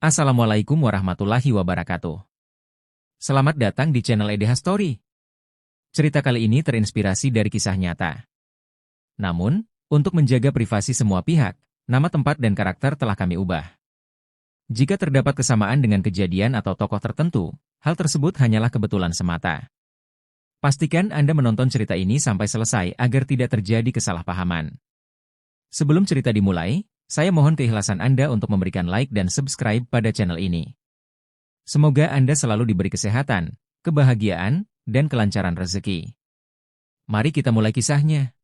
Assalamualaikum warahmatullahi wabarakatuh. Selamat datang di channel EDH Story. Cerita kali ini terinspirasi dari kisah nyata. Namun, untuk menjaga privasi semua pihak, nama tempat dan karakter telah kami ubah. Jika terdapat kesamaan dengan kejadian atau tokoh tertentu, hal tersebut hanyalah kebetulan semata. Pastikan Anda menonton cerita ini sampai selesai agar tidak terjadi kesalahpahaman. Sebelum cerita dimulai, saya mohon keikhlasan Anda untuk memberikan like dan subscribe pada channel ini. Semoga Anda selalu diberi kesehatan, kebahagiaan, dan kelancaran rezeki. Mari kita mulai kisahnya.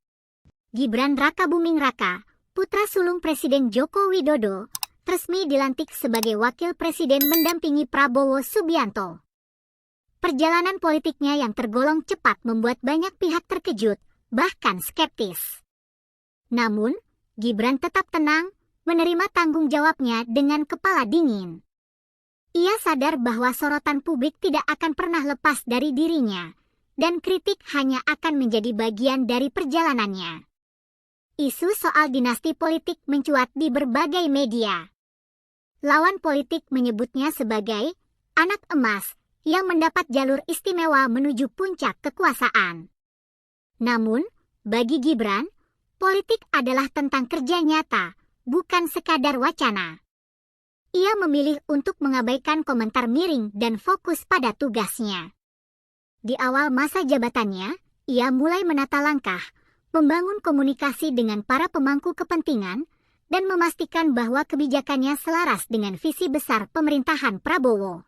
Gibran Rakabuming Raka, putra sulung Presiden Joko Widodo, resmi dilantik sebagai Wakil Presiden mendampingi Prabowo Subianto. Perjalanan politiknya yang tergolong cepat membuat banyak pihak terkejut, bahkan skeptis. Namun, Gibran tetap tenang, menerima tanggung jawabnya dengan kepala dingin. Ia sadar bahwa sorotan publik tidak akan pernah lepas dari dirinya, dan kritik hanya akan menjadi bagian dari perjalanannya. Isu soal dinasti politik mencuat di berbagai media. Lawan politik menyebutnya sebagai anak emas yang mendapat jalur istimewa menuju puncak kekuasaan. Namun, bagi Gibran, politik adalah tentang kerja nyata, bukan sekadar wacana. Ia memilih untuk mengabaikan komentar miring dan fokus pada tugasnya. Di awal masa jabatannya, ia mulai menata langkah, membangun komunikasi dengan para pemangku kepentingan, dan memastikan bahwa kebijakannya selaras dengan visi besar pemerintahan Prabowo.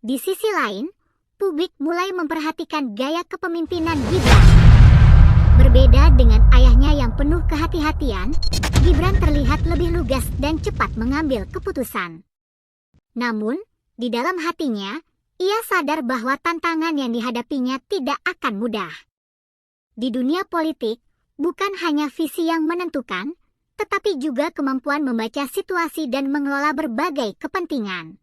Di sisi lain, publik mulai memperhatikan gaya kepemimpinan Gibran. Berbeda dengan ayahnya yang penuh kehati-hatian, Gibran terlihat lebih lugas dan cepat mengambil keputusan. Namun, di dalam hatinya, ia sadar bahwa tantangan yang dihadapinya tidak akan mudah. Di dunia politik, bukan hanya visi yang menentukan, tetapi juga kemampuan membaca situasi dan mengelola berbagai kepentingan.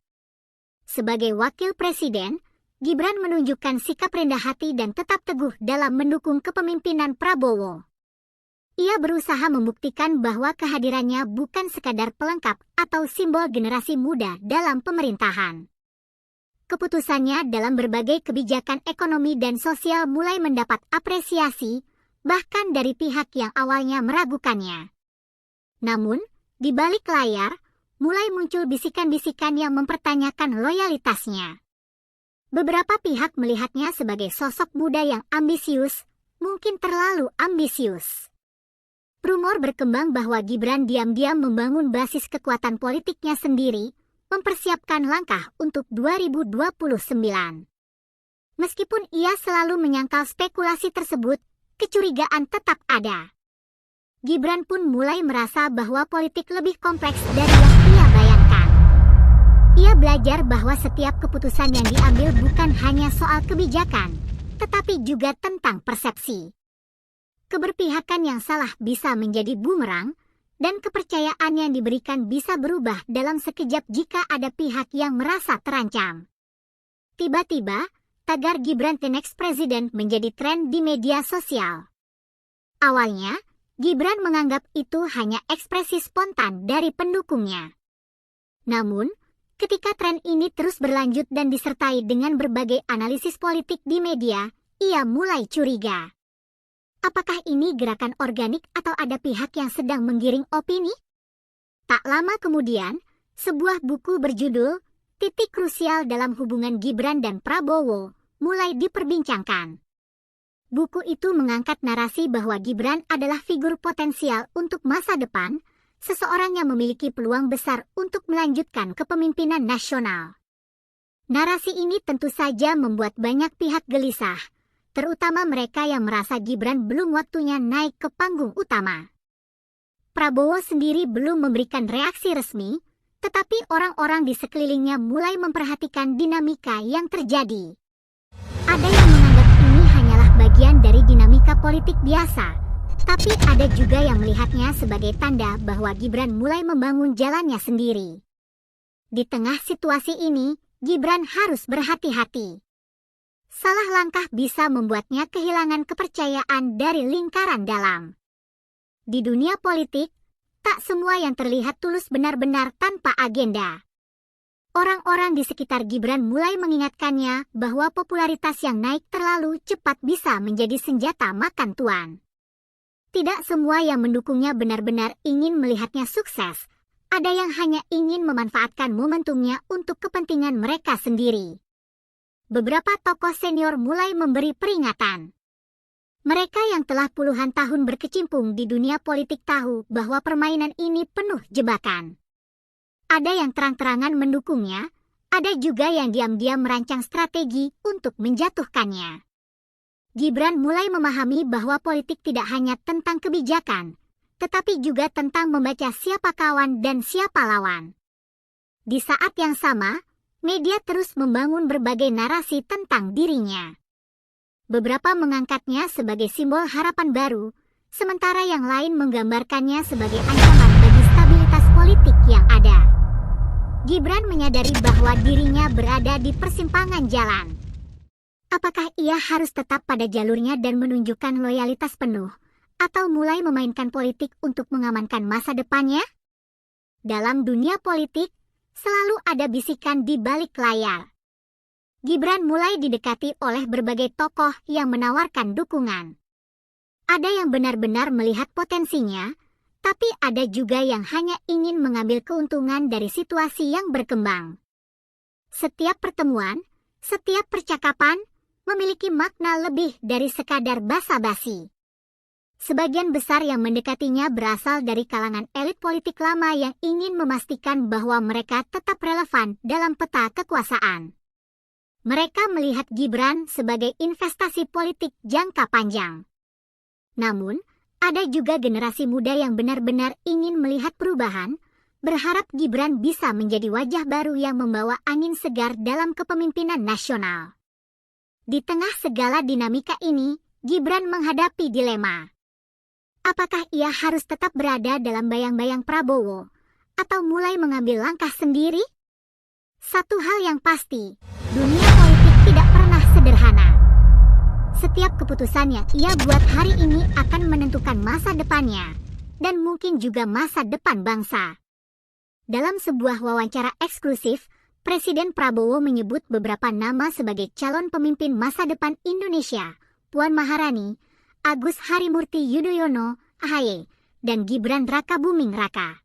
Sebagai wakil presiden, Gibran menunjukkan sikap rendah hati dan tetap teguh dalam mendukung kepemimpinan Prabowo. Ia berusaha membuktikan bahwa kehadirannya bukan sekadar pelengkap atau simbol generasi muda dalam pemerintahan. Keputusannya dalam berbagai kebijakan ekonomi dan sosial mulai mendapat apresiasi, bahkan dari pihak yang awalnya meragukannya. Namun, di balik layar, mulai muncul bisikan-bisikan yang mempertanyakan loyalitasnya. Beberapa pihak melihatnya sebagai sosok muda yang ambisius, mungkin terlalu ambisius. Rumor berkembang bahwa Gibran diam-diam membangun basis kekuatan politiknya sendiri, mempersiapkan langkah untuk 2029. Meskipun ia selalu menyangkal spekulasi tersebut, kecurigaan tetap ada. Gibran pun mulai merasa bahwa politik lebih kompleks dari yang ia bayangkan. Ia belajar bahwa setiap keputusan yang diambil bukan hanya soal kebijakan, tetapi juga tentang persepsi. Keberpihakan yang salah bisa menjadi bumerang, dan kepercayaan yang diberikan bisa berubah dalam sekejap jika ada pihak yang merasa terancam. Tiba-tiba, tagar Gibran the Next President menjadi tren di media sosial. Awalnya, Gibran menganggap itu hanya ekspresi spontan dari pendukungnya. Namun, ketika tren ini terus berlanjut dan disertai dengan berbagai analisis politik di media, ia mulai curiga. Apakah ini gerakan organik atau ada pihak yang sedang menggiring opini? Tak lama kemudian, sebuah buku berjudul Titik Krusial dalam Hubungan Gibran dan Prabowo mulai diperbincangkan. Buku itu mengangkat narasi bahwa Gibran adalah figur potensial untuk masa depan, seseorang yang memiliki peluang besar untuk melanjutkan kepemimpinan nasional. Narasi ini tentu saja membuat banyak pihak gelisah, terutama mereka yang merasa Gibran belum waktunya naik ke panggung utama. Prabowo sendiri belum memberikan reaksi resmi, tetapi orang-orang di sekelilingnya mulai memperhatikan dinamika yang terjadi. Ada yang menganggap ini hanyalah bagian dari dinamika politik biasa, tapi ada juga yang melihatnya sebagai tanda bahwa Gibran mulai membangun jalannya sendiri. Di tengah situasi ini, Gibran harus berhati-hati. Salah langkah bisa membuatnya kehilangan kepercayaan dari lingkaran dalam. Di dunia politik, tak semua yang terlihat tulus benar-benar tanpa agenda. Orang-orang di sekitar Gibran mulai mengingatkannya bahwa popularitas yang naik terlalu cepat bisa menjadi senjata makan tuan. Tidak semua yang mendukungnya benar-benar ingin melihatnya sukses. Ada yang hanya ingin memanfaatkan momentumnya untuk kepentingan mereka sendiri. Beberapa tokoh senior mulai memberi peringatan. Mereka yang telah puluhan tahun berkecimpung di dunia politik tahu bahwa permainan ini penuh jebakan. Ada yang terang-terangan mendukungnya, ada juga yang diam-diam merancang strategi untuk menjatuhkannya. Gibran mulai memahami bahwa politik tidak hanya tentang kebijakan, tetapi juga tentang membaca siapa kawan dan siapa lawan. Di saat yang sama, media terus membangun berbagai narasi tentang dirinya. Beberapa mengangkatnya sebagai simbol harapan baru, sementara yang lain menggambarkannya sebagai ancaman bagi stabilitas politik yang ada. Gibran menyadari bahwa dirinya berada di persimpangan jalan. Apakah ia harus tetap pada jalurnya dan menunjukkan loyalitas penuh, atau mulai memainkan politik untuk mengamankan masa depannya? Dalam dunia politik, selalu ada bisikan di balik layar. Gibran mulai didekati oleh berbagai tokoh yang menawarkan dukungan. Ada yang benar-benar melihat potensinya, tapi ada juga yang hanya ingin mengambil keuntungan dari situasi yang berkembang. Setiap pertemuan, setiap percakapan, memiliki makna lebih dari sekadar basa-basi. Sebagian besar yang mendekatinya berasal dari kalangan elit politik lama yang ingin memastikan bahwa mereka tetap relevan dalam peta kekuasaan. Mereka melihat Gibran sebagai investasi politik jangka panjang. Namun, ada juga generasi muda yang benar-benar ingin melihat perubahan, berharap Gibran bisa menjadi wajah baru yang membawa angin segar dalam kepemimpinan nasional. Di tengah segala dinamika ini, Gibran menghadapi dilema. Apakah ia harus tetap berada dalam bayang-bayang Prabowo, atau mulai mengambil langkah sendiri? Satu hal yang pasti, dunia politik tidak pernah sederhana. Setiap keputusan yang ia buat hari ini akan menentukan masa depannya, dan mungkin juga masa depan bangsa. Dalam sebuah wawancara eksklusif, Presiden Prabowo menyebut beberapa nama sebagai calon pemimpin masa depan Indonesia, Puan Maharani, Agus Harimurti Yudhoyono, AHY, dan Gibran Rakabuming Raka.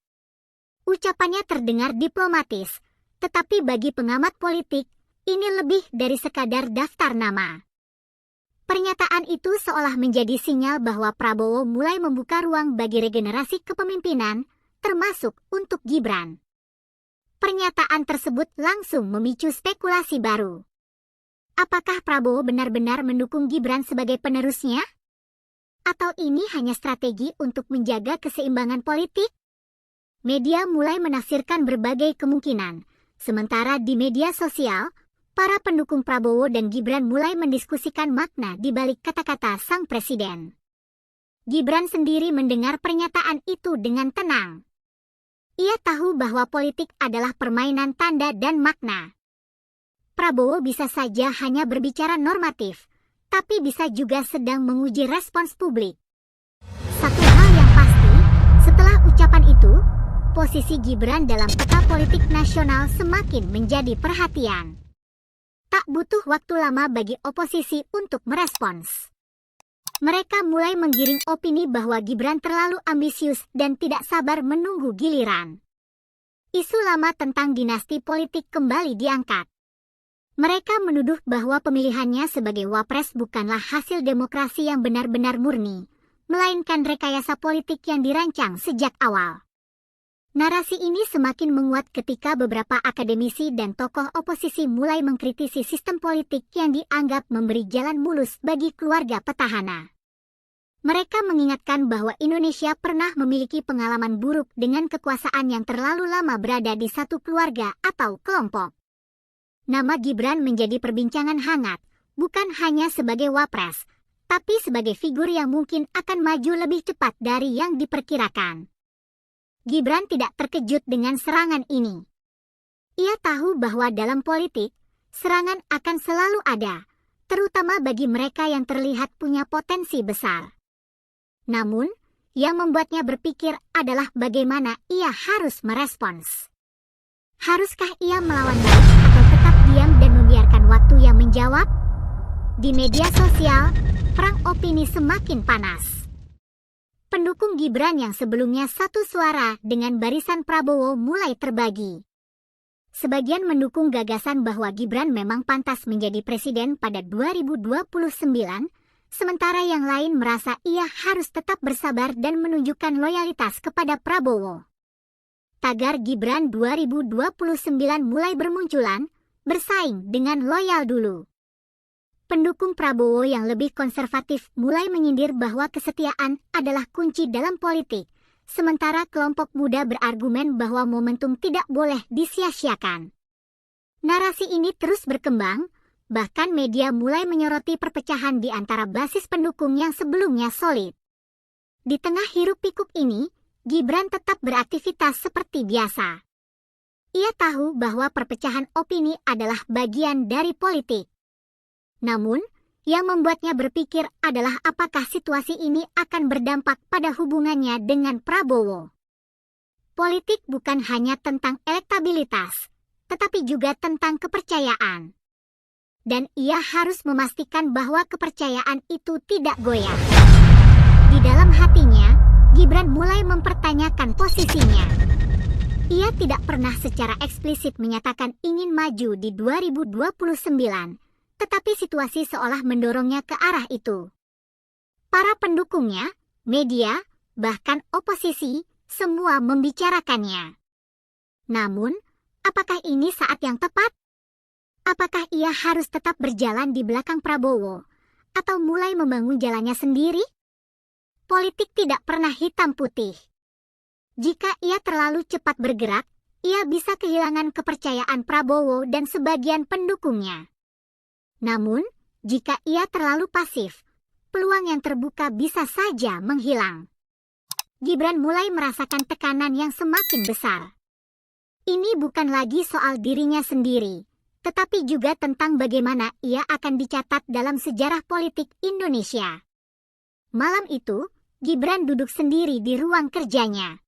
Ucapannya terdengar diplomatis, tetapi bagi pengamat politik, ini lebih dari sekadar daftar nama. Pernyataan itu seolah menjadi sinyal bahwa Prabowo mulai membuka ruang bagi regenerasi kepemimpinan, termasuk untuk Gibran. Pernyataan tersebut langsung memicu spekulasi baru. Apakah Prabowo benar-benar mendukung Gibran sebagai penerusnya? Atau ini hanya strategi untuk menjaga keseimbangan politik? Media mulai menafsirkan berbagai kemungkinan, sementara di media sosial, para pendukung Prabowo dan Gibran mulai mendiskusikan makna di balik kata-kata sang presiden. Gibran sendiri mendengar pernyataan itu dengan tenang. Ia tahu bahwa politik adalah permainan tanda dan makna. Prabowo bisa saja hanya berbicara normatif, tapi bisa juga sedang menguji respons publik. Satu hal yang pasti, setelah ucapan itu, posisi Gibran dalam peta politik nasional semakin menjadi perhatian. Tak butuh waktu lama bagi oposisi untuk merespons. Mereka mulai menggiring opini bahwa Gibran terlalu ambisius dan tidak sabar menunggu giliran. Isu lama tentang dinasti politik kembali diangkat. Mereka menuduh bahwa pemilihannya sebagai wapres bukanlah hasil demokrasi yang benar-benar murni, melainkan rekayasa politik yang dirancang sejak awal. Narasi ini semakin menguat ketika beberapa akademisi dan tokoh oposisi mulai mengkritisi sistem politik yang dianggap memberi jalan mulus bagi keluarga petahana. Mereka mengingatkan bahwa Indonesia pernah memiliki pengalaman buruk dengan kekuasaan yang terlalu lama berada di satu keluarga atau kelompok. Nama Gibran menjadi perbincangan hangat, bukan hanya sebagai wapres, tapi sebagai figur yang mungkin akan maju lebih cepat dari yang diperkirakan. Gibran tidak terkejut dengan serangan ini. Ia tahu bahwa dalam politik, serangan akan selalu ada, terutama bagi mereka yang terlihat punya potensi besar. Namun, yang membuatnya berpikir adalah bagaimana ia harus merespons. Haruskah ia melawan balik atau tetap diam dan membiarkan waktu yang menjawab? Di media sosial, perang opini semakin panas. Pendukung Gibran yang sebelumnya satu suara dengan barisan Prabowo mulai terbagi. Sebagian mendukung gagasan bahwa Gibran memang pantas menjadi presiden pada 2029, sementara yang lain merasa ia harus tetap bersabar dan menunjukkan loyalitas kepada Prabowo. Tagar Gibran 2029 mulai bermunculan, bersaing dengan loyal dulu. Pendukung Prabowo yang lebih konservatif mulai menyindir bahwa kesetiaan adalah kunci dalam politik, sementara kelompok muda berargumen bahwa momentum tidak boleh disia-siakan. Narasi ini terus berkembang, bahkan media mulai menyoroti perpecahan di antara basis pendukung yang sebelumnya solid. Di tengah hiruk-pikuk ini, Gibran tetap beraktivitas seperti biasa. Ia tahu bahwa perpecahan opini adalah bagian dari politik. Namun, yang membuatnya berpikir adalah apakah situasi ini akan berdampak pada hubungannya dengan Prabowo. Politik bukan hanya tentang elektabilitas, tetapi juga tentang kepercayaan. Dan ia harus memastikan bahwa kepercayaan itu tidak goyah. Di dalam hatinya, Gibran mulai mempertanyakan posisinya. Ia tidak pernah secara eksplisit menyatakan ingin maju di 2029, tetapi situasi seolah mendorongnya ke arah itu. Para pendukungnya, media, bahkan oposisi, semua membicarakannya. Namun, apakah ini saat yang tepat? Apakah ia harus tetap berjalan di belakang Prabowo, atau mulai membangun jalannya sendiri? Politik tidak pernah hitam putih. Jika ia terlalu cepat bergerak, ia bisa kehilangan kepercayaan Prabowo dan sebagian pendukungnya. Namun, jika ia terlalu pasif, peluang yang terbuka bisa saja menghilang. Gibran mulai merasakan tekanan yang semakin besar. Ini bukan lagi soal dirinya sendiri, tetapi juga tentang bagaimana ia akan dicatat dalam sejarah politik Indonesia. Malam itu, Gibran duduk sendiri di ruang kerjanya.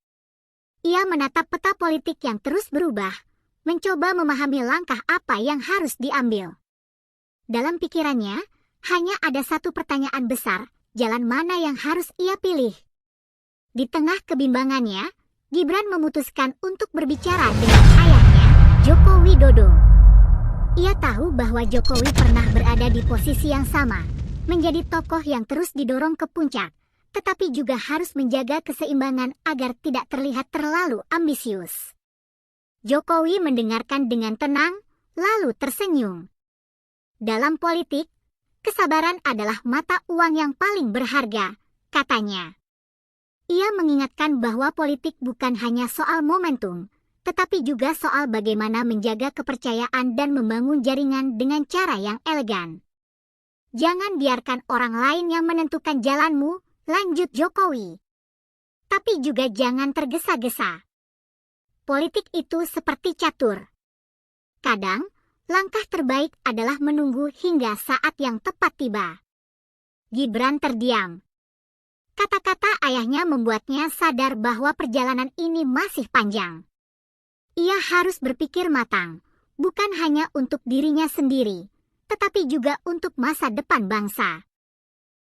Ia menatap peta politik yang terus berubah, mencoba memahami langkah apa yang harus diambil. Dalam pikirannya, hanya ada satu pertanyaan besar, jalan mana yang harus ia pilih. Di tengah kebimbangannya, Gibran memutuskan untuk berbicara dengan ayahnya, Joko Widodo. Ia tahu bahwa Jokowi pernah berada di posisi yang sama, menjadi tokoh yang terus didorong ke puncak, tetapi juga harus menjaga keseimbangan agar tidak terlihat terlalu ambisius. Jokowi mendengarkan dengan tenang, lalu tersenyum. Dalam politik, kesabaran adalah mata uang yang paling berharga, katanya. Ia mengingatkan bahwa politik bukan hanya soal momentum, tetapi juga soal bagaimana menjaga kepercayaan dan membangun jaringan dengan cara yang elegan. Jangan biarkan orang lain yang menentukan jalanmu, lanjut Jokowi. Tapi juga jangan tergesa-gesa. Politik itu seperti catur. Kadang, langkah terbaik adalah menunggu hingga saat yang tepat tiba. Gibran terdiam. Kata-kata ayahnya membuatnya sadar bahwa perjalanan ini masih panjang. Ia harus berpikir matang, bukan hanya untuk dirinya sendiri, tetapi juga untuk masa depan bangsa.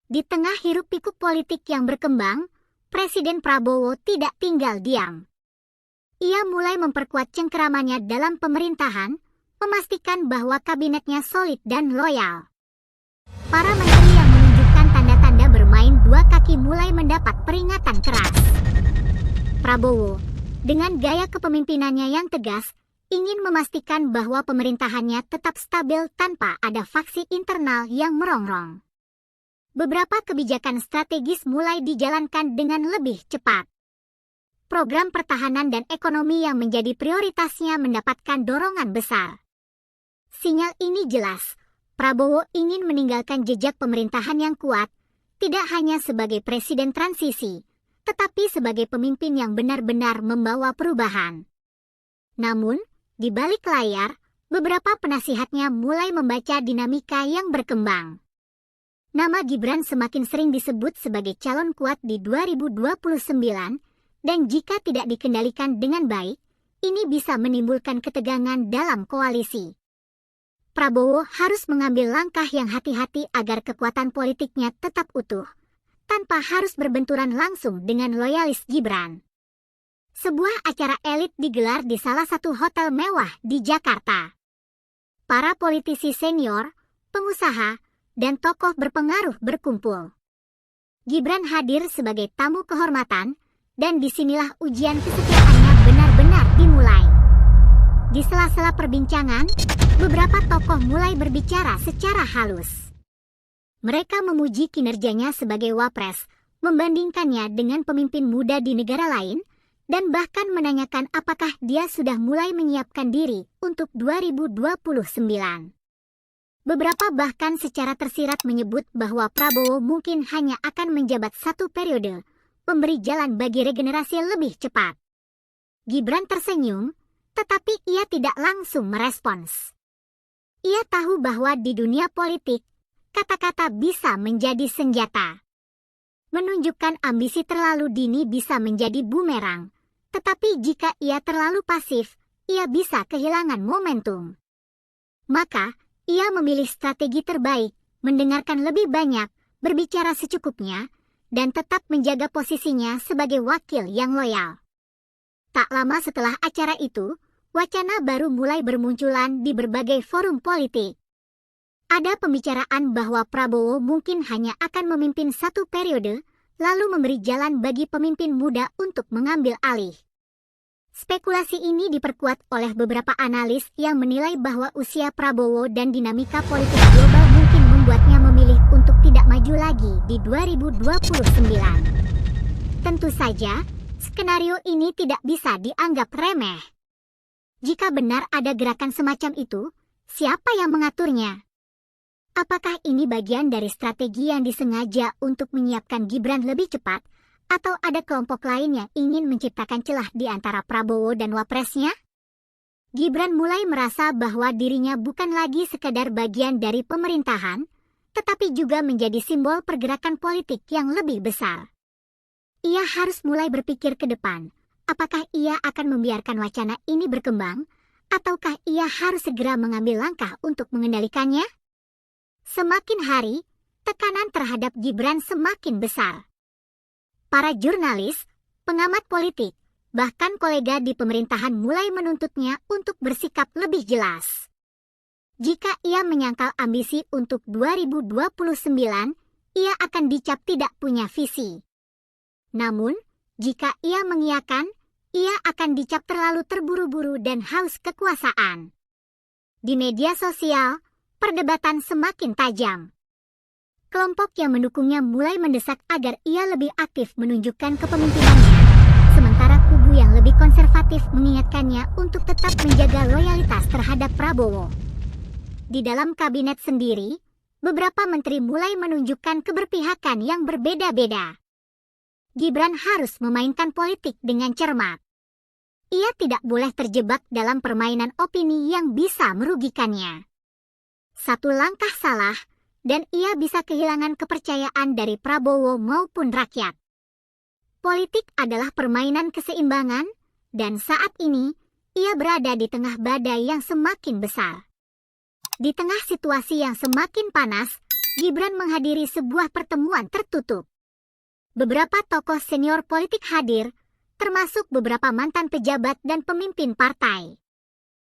Di tengah hiruk-pikuk politik yang berkembang, Presiden Prabowo tidak tinggal diam. Ia mulai memperkuat cengkeramannya dalam pemerintahan, memastikan bahwa kabinetnya solid dan loyal. Para menteri yang menunjukkan tanda-tanda bermain dua kaki mulai mendapat peringatan keras. Prabowo, dengan gaya kepemimpinannya yang tegas, ingin memastikan bahwa pemerintahannya tetap stabil tanpa ada faksi internal yang merongrong. Beberapa kebijakan strategis mulai dijalankan dengan lebih cepat. Program pertahanan dan ekonomi yang menjadi prioritasnya mendapatkan dorongan besar. Sinyal ini jelas, Prabowo ingin meninggalkan jejak pemerintahan yang kuat, tidak hanya sebagai presiden transisi, tetapi sebagai pemimpin yang benar-benar membawa perubahan. Namun, di balik layar, beberapa penasihatnya mulai membaca dinamika yang berkembang. Nama Gibran semakin sering disebut sebagai calon kuat di 2029, dan jika tidak dikendalikan dengan baik, ini bisa menimbulkan ketegangan dalam koalisi. Prabowo harus mengambil langkah yang hati-hati agar kekuatan politiknya tetap utuh, tanpa harus berbenturan langsung dengan loyalis Gibran. Sebuah acara elit digelar di salah satu hotel mewah di Jakarta. Para politisi senior, pengusaha, dan tokoh berpengaruh berkumpul. Gibran hadir sebagai tamu kehormatan, dan disinilah ujian kesetiaannya benar-benar dimulai. Di sela-sela perbincangan, beberapa tokoh mulai berbicara secara halus. Mereka memuji kinerjanya sebagai wapres, membandingkannya dengan pemimpin muda di negara lain, dan bahkan menanyakan apakah dia sudah mulai menyiapkan diri untuk 2029. Beberapa bahkan secara tersirat menyebut bahwa Prabowo mungkin hanya akan menjabat 1 periode, memberi jalan bagi regenerasi lebih cepat. Gibran tersenyum, tetapi ia tidak langsung merespons. Ia tahu bahwa di dunia politik, kata-kata bisa menjadi senjata. Menunjukkan ambisi terlalu dini bisa menjadi bumerang, tetapi jika ia terlalu pasif, ia bisa kehilangan momentum. Maka, ia memilih strategi terbaik, mendengarkan lebih banyak, berbicara secukupnya, dan tetap menjaga posisinya sebagai wakil yang loyal. Tak lama setelah acara itu, wacana baru mulai bermunculan di berbagai forum politik. Ada pembicaraan bahwa Prabowo mungkin hanya akan memimpin 1 periode, lalu memberi jalan bagi pemimpin muda untuk mengambil alih. Spekulasi ini diperkuat oleh beberapa analis yang menilai bahwa usia Prabowo dan dinamika politik global mungkin membuatnya memilih untuk tidak maju lagi di 2029. Tentu saja, skenario ini tidak bisa dianggap remeh. Jika benar ada gerakan semacam itu, siapa yang mengaturnya? Apakah ini bagian dari strategi yang disengaja untuk menyiapkan Gibran lebih cepat, atau ada kelompok lain yang ingin menciptakan celah di antara Prabowo dan wapresnya? Gibran mulai merasa bahwa dirinya bukan lagi sekadar bagian dari pemerintahan, tetapi juga menjadi simbol pergerakan politik yang lebih besar. Ia harus mulai berpikir ke depan. Apakah ia akan membiarkan wacana ini berkembang, ataukah ia harus segera mengambil langkah untuk mengendalikannya? Semakin hari, tekanan terhadap Gibran semakin besar. Para jurnalis, pengamat politik, bahkan kolega di pemerintahan mulai menuntutnya untuk bersikap lebih jelas. Jika ia menyangkal ambisi untuk 2029, ia akan dicap tidak punya visi. Namun, jika ia mengiyakan, ia akan dicap terlalu terburu-buru dan haus kekuasaan. Di media sosial, perdebatan semakin tajam. Kelompok yang mendukungnya mulai mendesak agar ia lebih aktif menunjukkan kepemimpinannya, sementara kubu yang lebih konservatif mengingatkannya untuk tetap menjaga loyalitas terhadap Prabowo. Di dalam kabinet sendiri, beberapa menteri mulai menunjukkan keberpihakan yang berbeda-beda. Gibran harus memainkan politik dengan cermat. Ia tidak boleh terjebak dalam permainan opini yang bisa merugikannya. Satu langkah salah, dan ia bisa kehilangan kepercayaan dari Prabowo maupun rakyat. Politik adalah permainan keseimbangan, dan saat ini, ia berada di tengah badai yang semakin besar. Di tengah situasi yang semakin panas, Gibran menghadiri sebuah pertemuan tertutup. Beberapa tokoh senior politik hadir, termasuk beberapa mantan pejabat dan pemimpin partai.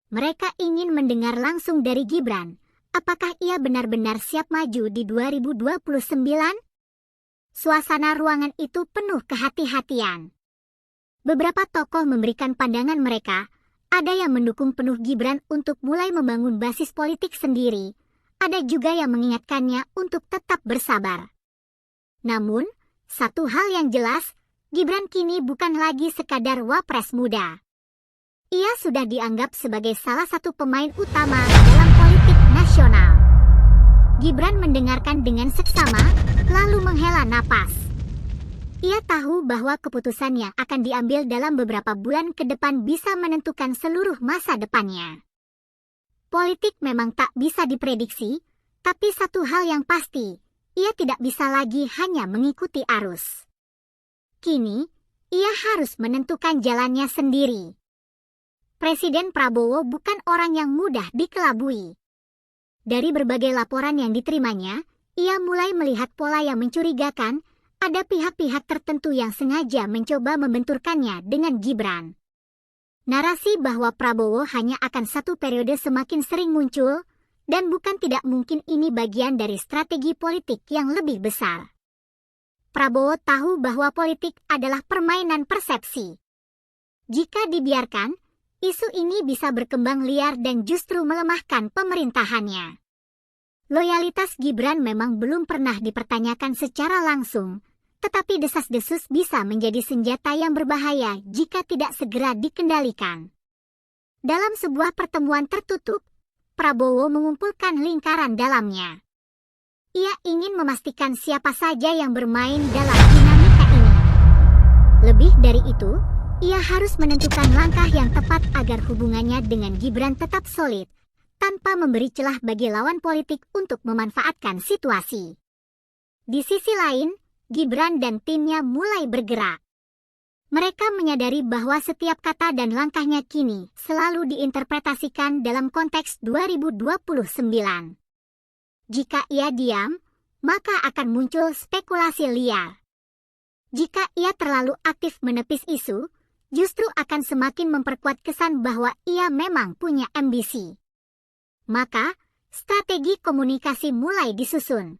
Mereka ingin mendengar langsung dari Gibran, apakah ia benar-benar siap maju di 2029? Suasana ruangan itu penuh kehati-hatian. Beberapa tokoh memberikan pandangan mereka, ada yang mendukung penuh Gibran untuk mulai membangun basis politik sendiri, ada juga yang mengingatkannya untuk tetap bersabar. Namun, satu hal yang jelas, Gibran kini bukan lagi sekadar wapres muda. Ia sudah dianggap sebagai salah satu pemain utama dalam politik nasional. Gibran mendengarkan dengan seksama, lalu menghela napas. Ia tahu bahwa keputusannya akan diambil dalam beberapa bulan ke depan bisa menentukan seluruh masa depannya. Politik memang tak bisa diprediksi, tapi satu hal yang pasti, ia tidak bisa lagi hanya mengikuti arus. Kini, ia harus menentukan jalannya sendiri. Presiden Prabowo bukan orang yang mudah dikelabui. Dari berbagai laporan yang diterimanya, ia mulai melihat pola yang mencurigakan. Ada pihak-pihak tertentu yang sengaja mencoba membenturkannya dengan Gibran. Narasi bahwa Prabowo hanya akan satu periode semakin sering muncul, dan bukan tidak mungkin ini bagian dari strategi politik yang lebih besar. Prabowo tahu bahwa politik adalah permainan persepsi. Jika dibiarkan, isu ini bisa berkembang liar dan justru melemahkan pemerintahannya. Loyalitas Gibran memang belum pernah dipertanyakan secara langsung, tetapi desas-desus bisa menjadi senjata yang berbahaya jika tidak segera dikendalikan. Dalam sebuah pertemuan tertutup, Prabowo mengumpulkan lingkaran dalamnya. Ia ingin memastikan siapa saja yang bermain dalam dinamika ini. Lebih dari itu, ia harus menentukan langkah yang tepat agar hubungannya dengan Gibran tetap solid, tanpa memberi celah bagi lawan politik untuk memanfaatkan situasi. Di sisi lain, Gibran dan timnya mulai bergerak. Mereka menyadari bahwa setiap kata dan langkahnya kini selalu diinterpretasikan dalam konteks 2029. Jika ia diam, maka akan muncul spekulasi liar. Jika ia terlalu aktif menepis isu, justru akan semakin memperkuat kesan bahwa ia memang punya ambisi. Maka, strategi komunikasi mulai disusun.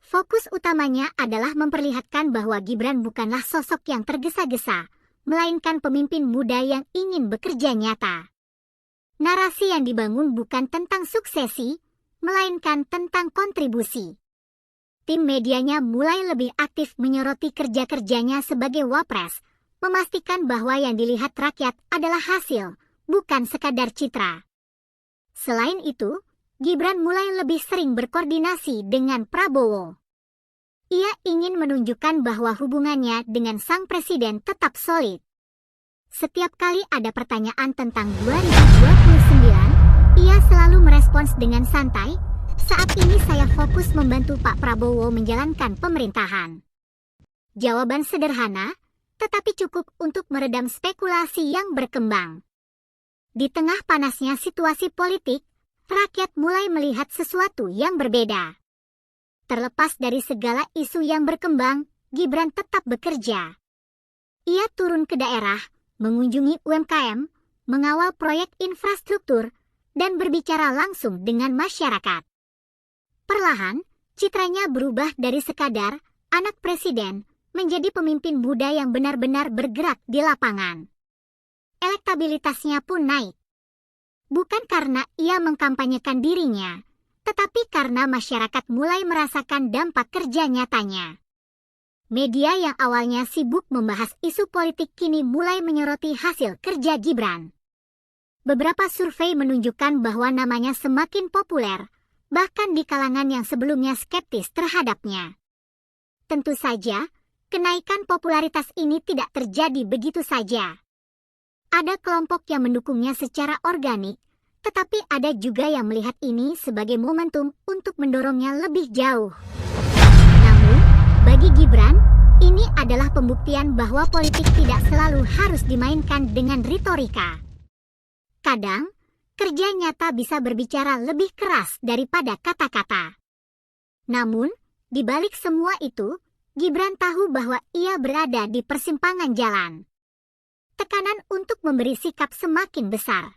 Fokus utamanya adalah memperlihatkan bahwa Gibran bukanlah sosok yang tergesa-gesa, melainkan pemimpin muda yang ingin bekerja nyata. Narasi yang dibangun bukan tentang suksesi, melainkan tentang kontribusi. Tim medianya mulai lebih aktif menyoroti kerja-kerjanya sebagai wapres, memastikan bahwa yang dilihat rakyat adalah hasil, bukan sekadar citra. Selain itu, Gibran mulai lebih sering berkoordinasi dengan Prabowo. Ia ingin menunjukkan bahwa hubungannya dengan sang presiden tetap solid. Setiap kali ada pertanyaan tentang 2029, ia selalu merespons dengan santai, "Saat ini saya fokus membantu Pak Prabowo menjalankan pemerintahan." Jawaban sederhana, tetapi cukup untuk meredam spekulasi yang berkembang. Di tengah panasnya situasi politik, rakyat mulai melihat sesuatu yang berbeda. Terlepas dari segala isu yang berkembang, Gibran tetap bekerja. Ia turun ke daerah, mengunjungi UMKM, mengawal proyek infrastruktur, dan berbicara langsung dengan masyarakat. Perlahan, citranya berubah dari sekadar anak presiden menjadi pemimpin muda yang benar-benar bergerak di lapangan. Elektabilitasnya pun naik. Bukan karena ia mengkampanyekan dirinya, tetapi karena masyarakat mulai merasakan dampak kerja nyatanya. Media yang awalnya sibuk membahas isu politik kini mulai menyoroti hasil kerja Gibran. Beberapa survei menunjukkan bahwa namanya semakin populer, bahkan di kalangan yang sebelumnya skeptis terhadapnya. Tentu saja, kenaikan popularitas ini tidak terjadi begitu saja. Ada kelompok yang mendukungnya secara organik, tetapi ada juga yang melihat ini sebagai momentum untuk mendorongnya lebih jauh. Namun, bagi Gibran, ini adalah pembuktian bahwa politik tidak selalu harus dimainkan dengan retorika. Kadang, kerja nyata bisa berbicara lebih keras daripada kata-kata. Namun, di balik semua itu, Gibran tahu bahwa ia berada di persimpangan jalan. Tekanan untuk memberi sikap semakin besar.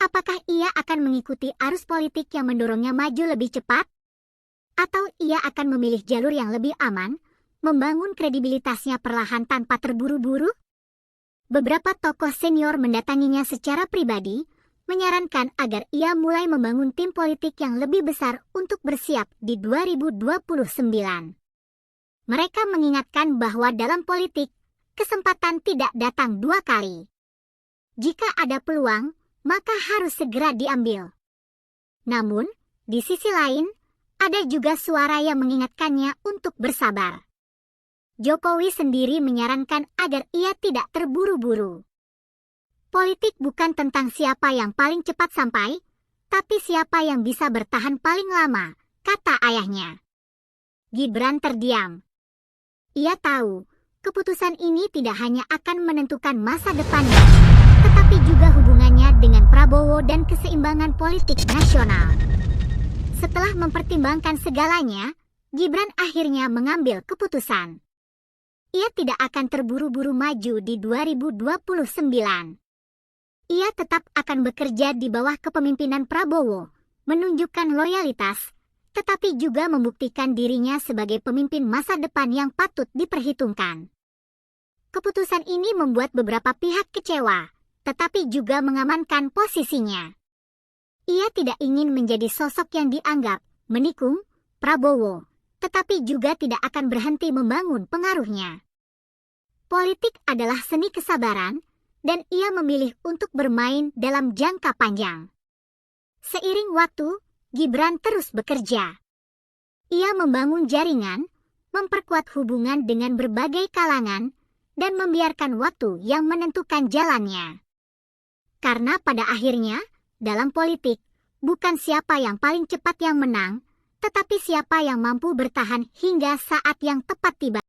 Apakah ia akan mengikuti arus politik yang mendorongnya maju lebih cepat? Atau ia akan memilih jalur yang lebih aman, membangun kredibilitasnya perlahan tanpa terburu-buru? Beberapa tokoh senior mendatanginya secara pribadi, menyarankan agar ia mulai membangun tim politik yang lebih besar untuk bersiap di 2029. Mereka mengingatkan bahwa dalam politik, kesempatan tidak datang dua kali. Jika ada peluang, maka harus segera diambil. Namun, di sisi lain, ada juga suara yang mengingatkannya untuk bersabar. Jokowi sendiri menyarankan agar ia tidak terburu-buru. Politik bukan tentang siapa yang paling cepat sampai, tapi siapa yang bisa bertahan paling lama, kata ayahnya. Gibran terdiam. Ia tahu, keputusan ini tidak hanya akan menentukan masa depannya, tetapi tetapi juga hubungannya dengan Prabowo dan keseimbangan politik nasional. Setelah mempertimbangkan segalanya, Gibran akhirnya mengambil keputusan. Ia tidak akan terburu-buru maju di 2029. Ia tetap akan bekerja di bawah kepemimpinan Prabowo, menunjukkan loyalitas, tetapi juga membuktikan dirinya sebagai pemimpin masa depan yang patut diperhitungkan. Keputusan ini membuat beberapa pihak kecewa, tetapi juga mengamankan posisinya. Ia tidak ingin menjadi sosok yang dianggap menikung Prabowo, tetapi juga tidak akan berhenti membangun pengaruhnya. Politik adalah seni kesabaran, dan ia memilih untuk bermain dalam jangka panjang. Seiring waktu, Gibran terus bekerja. Ia membangun jaringan, memperkuat hubungan dengan berbagai kalangan, dan membiarkan waktu yang menentukan jalannya. Karena pada akhirnya, dalam politik, bukan siapa yang paling cepat yang menang, tetapi siapa yang mampu bertahan hingga saat yang tepat tiba.